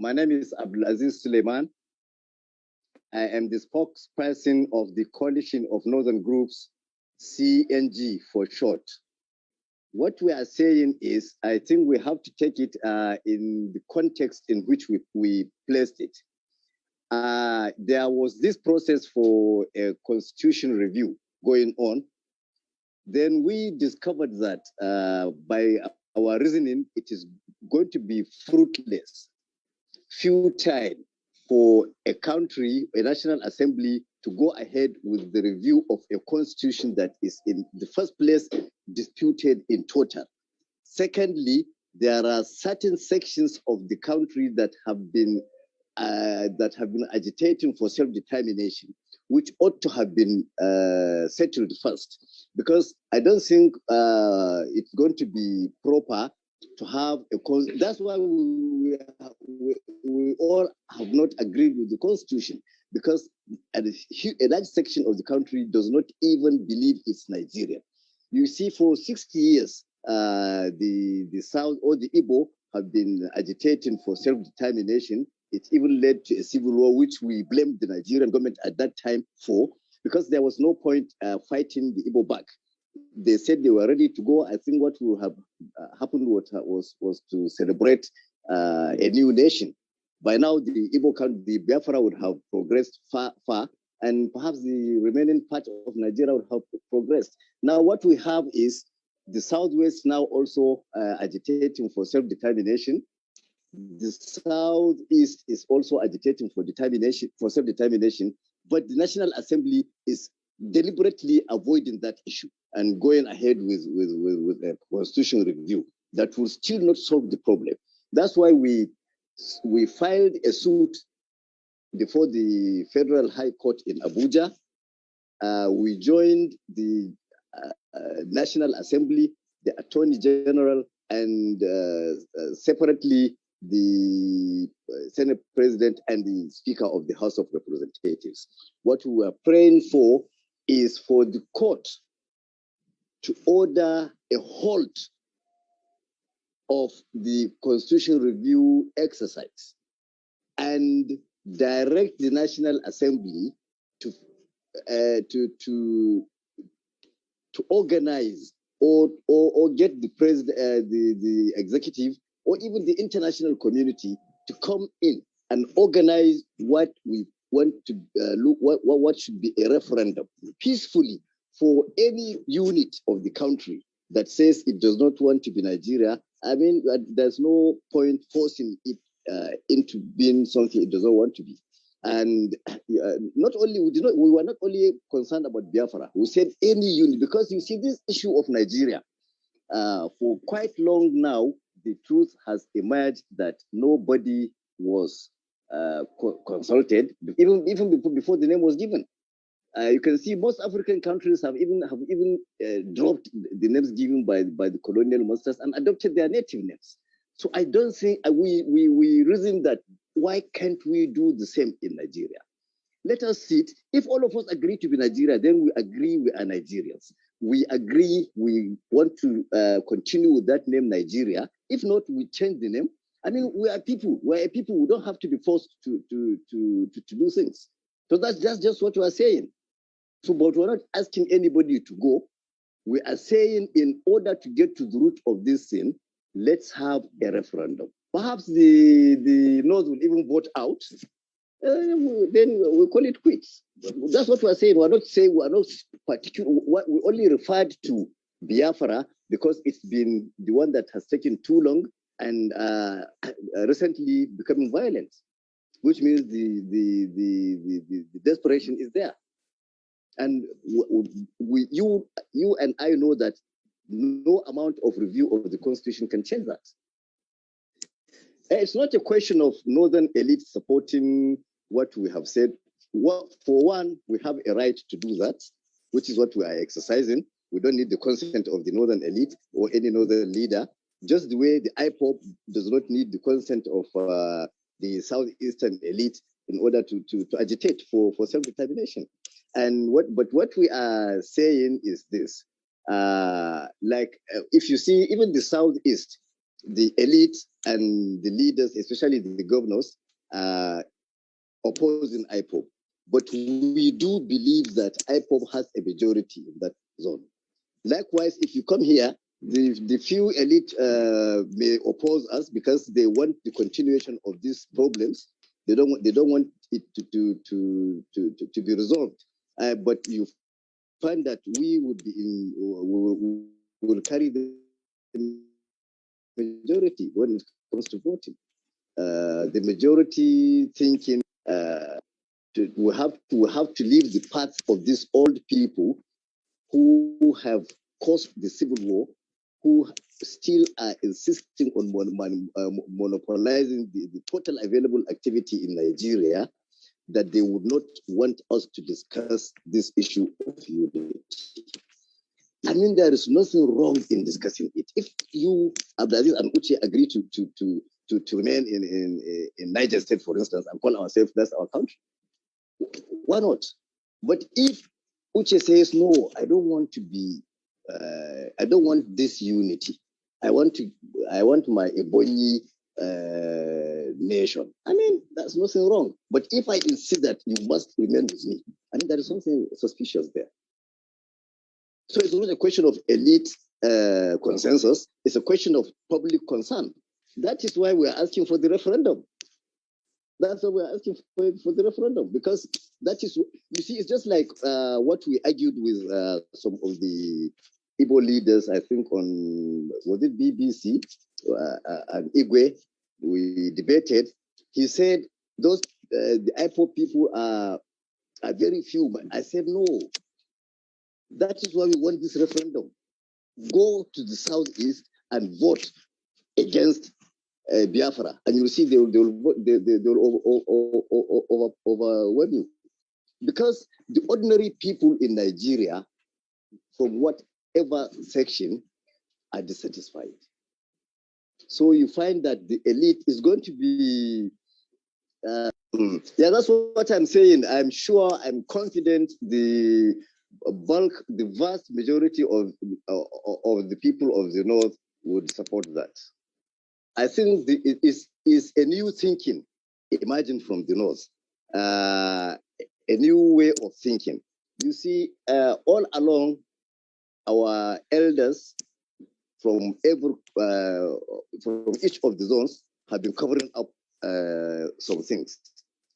My name is Abdulaziz Suleiman. I am the spokesperson of the Coalition of Northern Groups, CNG for short. What we are saying is, I think we have to take it in the context in which we placed it. There was this process for a constitution review going on. Then we discovered that by our reasoning, it is going to be fruitless, futile for a country, a national assembly, to go ahead with the review of a constitution that is in the first place disputed in total. Secondly, there are certain sections of the country that have been agitating for self-determination, which ought to have been settled first, because I don't think it's going to be proper to have a that's why we all have not agreed with the constitution, because a large section of the country does not even believe it's Nigerian. You see, for 60 years, the South or the Igbo have been agitating for self-determination. It even led to a civil war, which we blamed the Nigerian government at that time for, because there was no point fighting the Igbo back. They said they were ready to go. I think what will have happened was to celebrate a new nation. By now, the Igbo country, the Biafra, would have progressed far, and perhaps the remaining part of Nigeria would have progressed. Now, what we have is the Southwest now also agitating for self-determination. The Southeast is also agitating for self-determination, but the National Assembly is deliberately avoiding that issue and going ahead with a constitutional review that will still not solve the problem. That's why we filed a suit before the Federal High Court in Abuja. We joined the National Assembly, the Attorney General, and separately the Senate President and the Speaker of the House of Representatives. What we were praying for is for the court to order a halt of the constitutional review exercise and direct the National Assembly to organize or get the president, the executive, or even the international community to come in and organize what we want to what should be a referendum peacefully for any unit of the country that says it does not want to be Nigeria. I mean, there's no point forcing it into being something it does not want to be. And not only we were not only concerned about Biafra. We said any unit, because you see this issue of Nigeria for quite long now. The truth has emerged that nobody was consulted, even before the name was given. You can see most African countries have even dropped the names given by the colonial masters and adopted their native names. So I don't think we reason that why can't we do the same in Nigeria? Let us sit. If all of us agree to be Nigeria, then we agree we are Nigerians. We agree we want to continue with that name Nigeria. If not, we change the name. I mean, we are people. We are people. We don't have to be forced to do things. So that's just what we are saying. So, but we're not asking anybody to go. We are saying, in order to get to the root of this thing, let's have a referendum. Perhaps the North will even vote out. Then we'll call it quits. That's what we're saying. We're not saying, we're not particular. We only referred to Biafra because it's been the one that has taken too long and recently becoming violent, which means the desperation is there. And you and I know that no amount of review of the Constitution can change that. It's not a question of northern elites supporting what we have said. Well, for one, we have a right to do that, which is what we are exercising. We don't need the consent of the northern elite or any northern leader, just the way the IPOP does not need the consent of the southeastern elite in order to agitate for self-determination. And what we are saying is this, if you see, even the southeast, the elite and the leaders, especially the governors, opposing IPOB. But we do believe that IPOB has a majority in that zone. Likewise, if you come here, the few elite may oppose us because they want the continuation of these problems. They don't want it to be resolved. But you find that we would be will carry the majority when it comes to voting. The majority thinking we have to leave the path of these old people who have caused the civil war, who still are insisting on monopolizing the total available activity in Nigeria, that they would not want us to discuss this issue of unity. I mean, there is nothing wrong in discussing it. If you, Abdulaziz and Uche, agree to remain in Niger State, for instance, and call ourselves that's our country, why not? But if Uche says, no, I don't want to be, I don't want this unity. I want my Ebonyi nation. I mean, there's nothing wrong. But if I insist that you must remain with me, I mean, there is something suspicious there. So it's not a question of elite consensus. It's a question of public concern. That is why we are asking for the referendum. That's why we're asking for the referendum, because that is, you see, it's just like what we argued with some of the Igbo leaders, I think on, was it BBC and Igwe, we debated. He said, those, the IPOB people are very few. But I said, no, that is why we want this referendum. Go to the southeast and vote against Biafra, and you'll see they will overwhelm you. Because the ordinary people in Nigeria, from whatever section, are dissatisfied. So you find that the elite is going to be, yeah, that's what I'm saying. I'm sure, I'm confident the bulk, the vast majority of the people of the North would support that. I think it is a new thinking emerging from the North, a new way of thinking. You see, all along, our elders from from each of the zones have been covering up some things.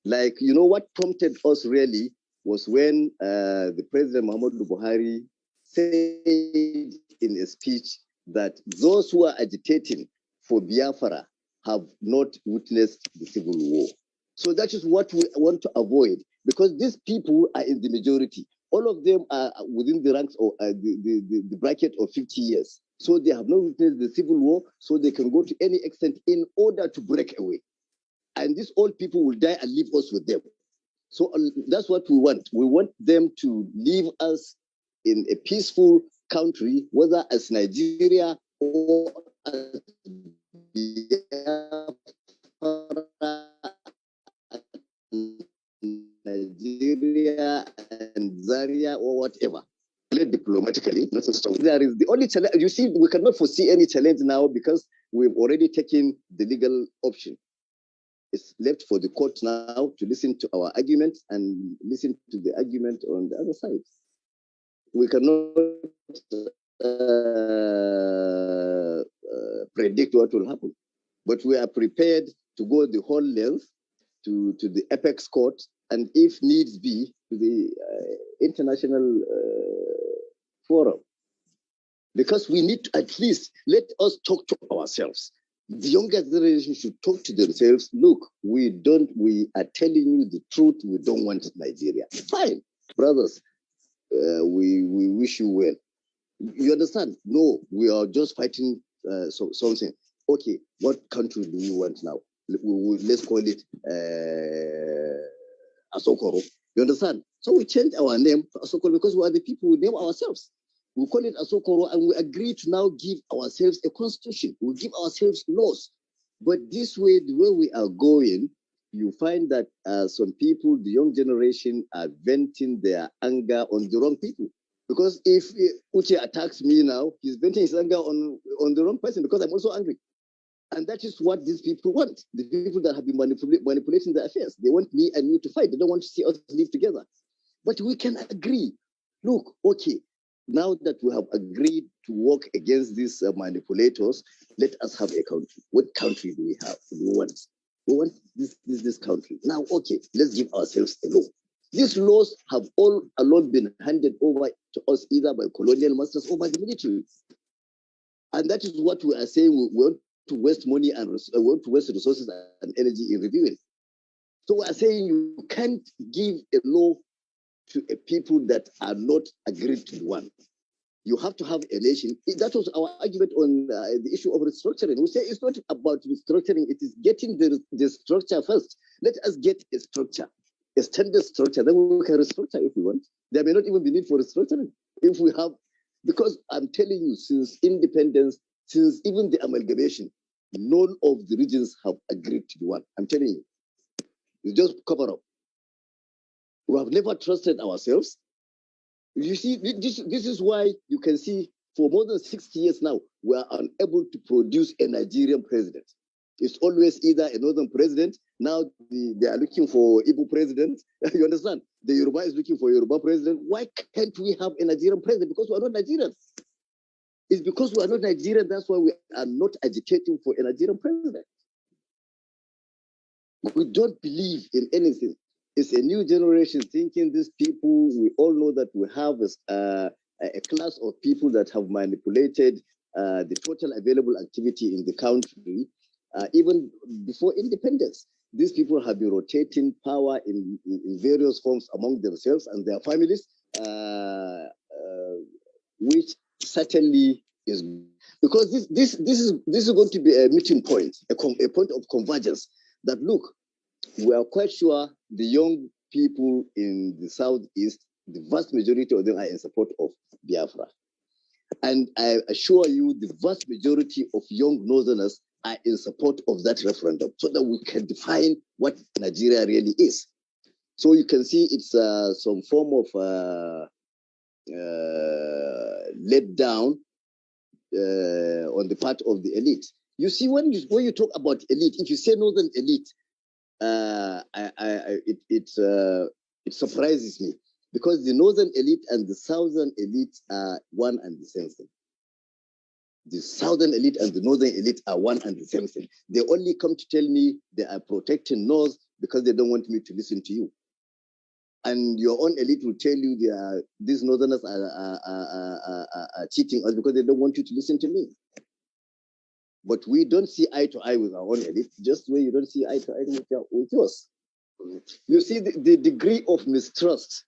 Like, you know, what prompted us really was when the President Muhammadu Buhari said in a speech that those who are agitating for Biafra have not witnessed the civil war. So that is what we want to avoid, because these people are in the majority. All of them are within the ranks of the bracket of 50 years. So they have not witnessed the civil war, so they can go to any extent in order to break away. And these old people will die and leave us with them. So that's what we want. We want them to leave us in a peaceful country, whether as Nigeria or as Nigeria and Zaria or whatever. Diplomatically, there is the only challenge. You see, we cannot foresee any challenge now because we've already taken the legal option. It's left for the court now to listen to our arguments and listen to the argument on the other side. We cannot predict what will happen, but we are prepared to go the whole length to the apex court, and if needs be, to the international forum. Because we need to at least let us talk to ourselves. The younger generation should talk to themselves. Look, we are telling you the truth. We don't want Nigeria. Fine, brothers, we wish you well. You understand? No, we are just fighting something. Okay, what country do you want now? Let's call it Asokoro. You understand? So we changed our name to Asokoro because we are the people who name ourselves. We call it Asokoro, and we agree to now give ourselves a constitution. We give ourselves laws. But this way, the way we are going, you find that some people, the young generation, are venting their anger on the wrong people. Because if Uche attacks me now, he's venting his anger on the wrong person because I'm also angry. And that is what these people want. The people that have been manipulating the affairs. They want me and you to fight. They don't want to see us live together. But we can agree. Look, okay, now that we have agreed to work against these manipulators, let us have a country. What country do we have? We want this country. Now, okay, let's give ourselves a law. These laws have all along been handed over to us either by colonial masters or by the military. And that is what we are saying. We want to waste money and we want to waste resources and energy in reviewing. So we are saying you can't give a law to a people that are not agreed to one. You have to have a nation. That was our argument on the issue of restructuring. We say it's not about restructuring, it is getting the structure first. Let us get a structure, a standard structure, then we can restructure if we want. There may not even be need for restructuring if we have, because I'm telling you, since independence, since even the amalgamation, none of the regions have agreed to the one. I'm telling you. It's just cover up. We have never trusted ourselves. You see, this is why you can see for more than 60 years now, we are unable to produce a Nigerian president. It's always either a northern president. Now they are looking for Igbo president. You understand? The Yoruba is looking for Yoruba president. Why can't we have a Nigerian president? Because we are not Nigerians. It's because we are not Nigerian. That's why we are not agitating for a Nigerian president. We don't believe in anything. It's a new generation thinking these people, we all know that we have a class of people that have manipulated the total available activity in the country, even before independence. These people have been rotating power in various forms among themselves and their families, which certainly is, because this is going to be a meeting point, a point of convergence. That look, we are quite sure the young people in the southeast, the vast majority of them are in support of Biafra. And I assure you, the vast majority of young northerners are in support of that referendum so that we can define what Nigeria really is. So you can see it's some form of let down on the part of the elite. You see, when you talk about elite, if you say northern elite, it surprises me because the northern elite and the southern elite are one and the same thing. The southern elite and the northern elite are one and the same thing. They only come to tell me they are protecting North because they don't want me to listen to you. And your own elite will tell you these northerners are cheating us because they don't want you to listen to me. But we don't see eye to eye with our own elite, just the way you don't see eye to eye with yours. You see, the degree of mistrust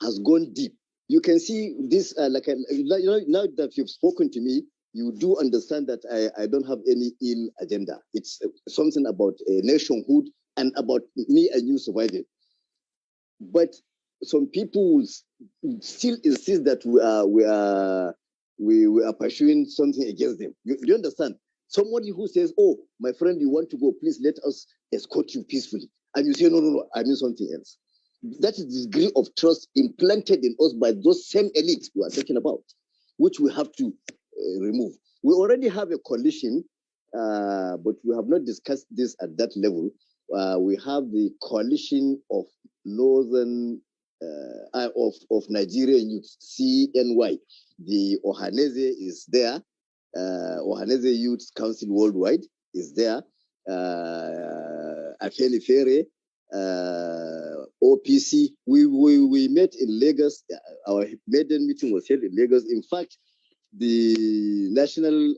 has gone deep. You can see this, now that you've spoken to me, you do understand that I don't have any ill agenda. It's something about a nationhood and about me and you surviving. But some people will still insist that we are pursuing something against them. You understand? Somebody who says, "Oh, my friend, you want to go? Please let us escort you peacefully," and you say, "No, I mean something else." That is the degree of trust implanted in us by those same elites we are talking about, which we have to remove. We already have a coalition, but we have not discussed this at that level. We have the coalition of northern of Nigerian youth, CNY. The Ohanaeze is there. Ohanaeze Youth Council Worldwide is there. Afenifere, OPC. We met in Lagos. Our maiden meeting was held in Lagos. In fact, the national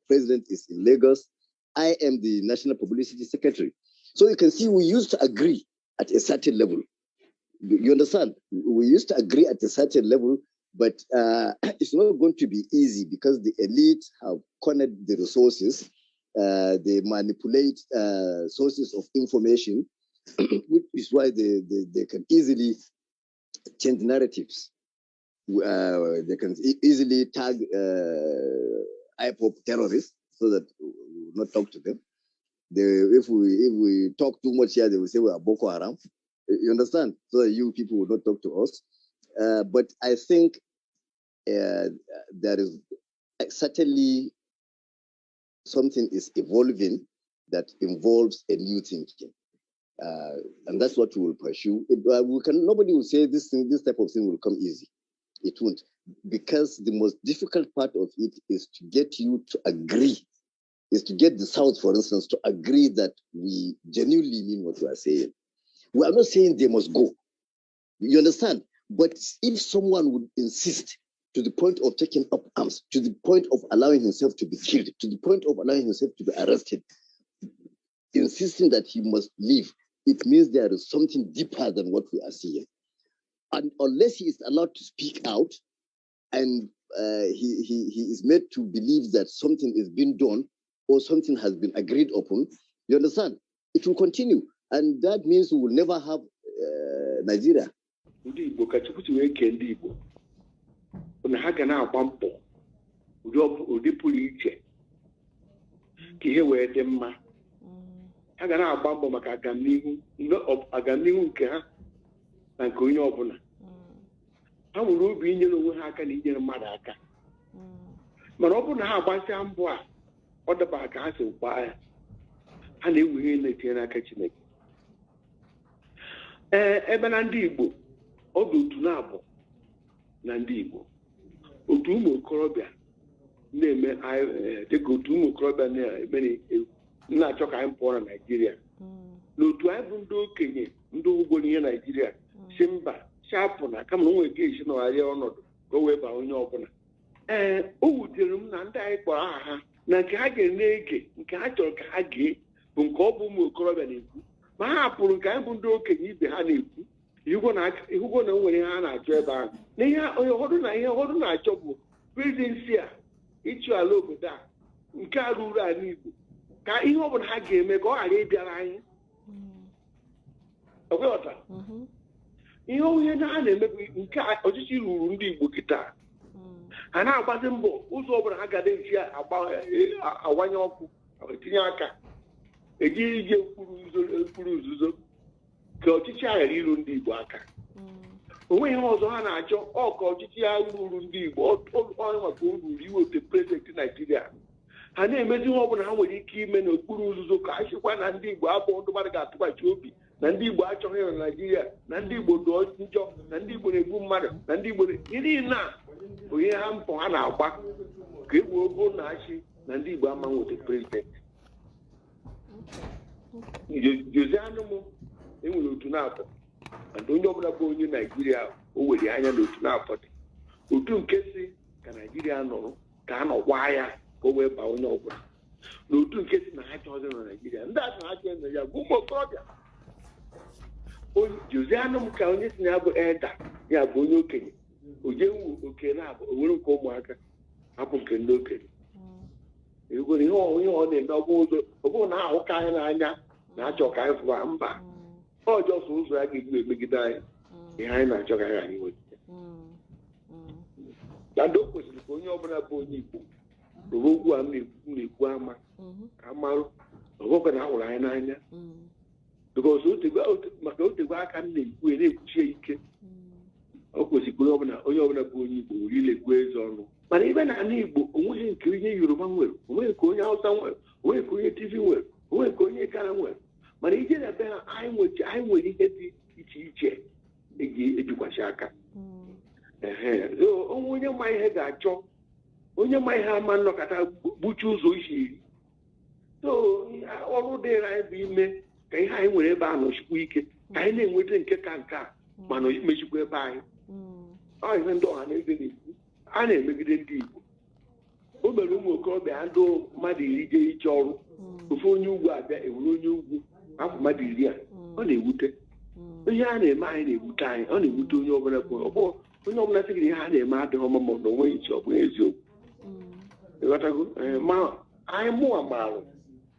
president is in Lagos. I am the national publicity secretary. So you can see we used to agree at a certain level. You understand? We used to agree at a certain level, but it's not going to be easy because the elite have cornered the resources. They manipulate sources of information, which is why they can easily change narratives. They can easily tag IPOP terrorists so that we will not talk to them. If we talk too much here, they will say we are Boko Haram. You understand? So that you people will not talk to us. But I think there is certainly something is evolving that involves a new thinking. And that's what we will pursue. Nobody will say this type of thing will come easy. It won't. Because the most difficult part of it is to get you to agree, is to get the South, for instance, to agree that we genuinely mean what we are saying. We are not saying they must go. You understand? But if someone would insist to the point of taking up arms, to the point of allowing himself to be killed, to the point of allowing himself to be arrested, insisting that he must leave, it means there is something deeper than what we are seeing. And unless he is allowed to speak out, and he is made to believe that something is being done or something has been agreed upon, you understand? It will continue. And that means we will never have Nigeria. I will be in your way. I can eat your madaka. Marobuna Bashambua, or the back has a fire, and they will in the Tiana catching. Ebenandibo, Odu Tunabo, Nandibo, Otumo Korobia, name I take Otumo Korobia near many Nachoka Empora, Nigeria. No to have do Kenya, do go near Nigeria, Simba. Sharpona, come on, engage no idea or not, go away by on your opener. Oh, the room, and I for Nakage naked, Kato Kage, Bunkobu Mukorabani. Mahapur Kambundo can eat the honey. You gonna when Hana Jeba. Naya, or your Hoduna job, prison fear. Each you are low with that. Nkarura need. Can you open Hage make all Arabia line? A water. You know, you're not in car or just you will be guitar. And now, Basimbo, who's over Hagadesia about a 1 year old Tiaka, a G. Puruzo, Koticha, Rundi Waka. When also Hana, all Koticha, Rundi, all of whom you were the president in Nigeria. And then, imagine how many key men of Puruzo, Kashiwan and the Wabo, the Madagascar, Chobi. Nandi Bacho here in Nigeria, Nandi Bodo, Nandi Bodu Mother, Nandi Bodu, Irina, we have for an hour, give Wogo Nashi, Nandi Bama with the president. Josano, in Lutunapo, and don't know about Nigeria, over the island of Lutunapo. Utu Kesi, can Nigeria know, can or wire, go away by one over. Lutu Kesi, and I told them Nigeria, and that's not the Gumo Project. Josiano County never enter. Ya Bono King. Uju Okena, will come worker. Apple can look it. You go on the noble now, Kaina, Nacho Kai for Amba. Or just who's like it make it die behind Nacho Kai. That dog was going over a pony. The Wogu and the Guama, Amaru, a walk an hour line. Because to go to work and we live shake. Of course, you go over Pony, really weighs on. But even a neighbor, we create your own will, we're going out somewhere, we're create TV work, we're going to kind of work. But he did a better, I would get each Educashaka. So, when you might have that job, when you might have man look at a butcher's. So, all day I've been made. I will ever no squeak. I didn't wait Kanka, Mano Michigan by. I even though I never did. I never did deep. Oberum will call the Ando Madi Jor before you got there, a new half Madiria. Only would. We had a mind a time, only would do over a poor. We know nothing had a matter of the way of where's you. What I go, I'm more malo.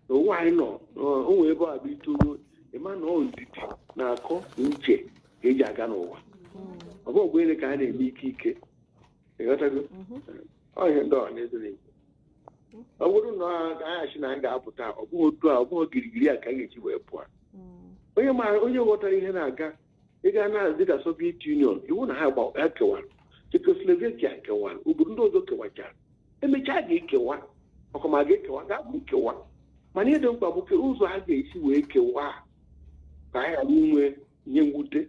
So why not? Whoever I be to a man on it. Now, call Uche, Ejaganova. About where the kind of big kick. What I go? I am done, isn't it? I wouldn't know. I should not have put out. Go to our more Giria can get you a poor. When you are on your water in Hanaga, you can did a Soviet Union. You won't have about Akawan. Czechoslovakia, Kawan, who wouldn't know the Kawacha. And the Chagi Kawan. ọkọma ga-ekewa ga-abụ nkewa mana ihe dị mkpa bụ ụzọ a ga-esi wee kewa ka anyị ghara inwe ihe mwute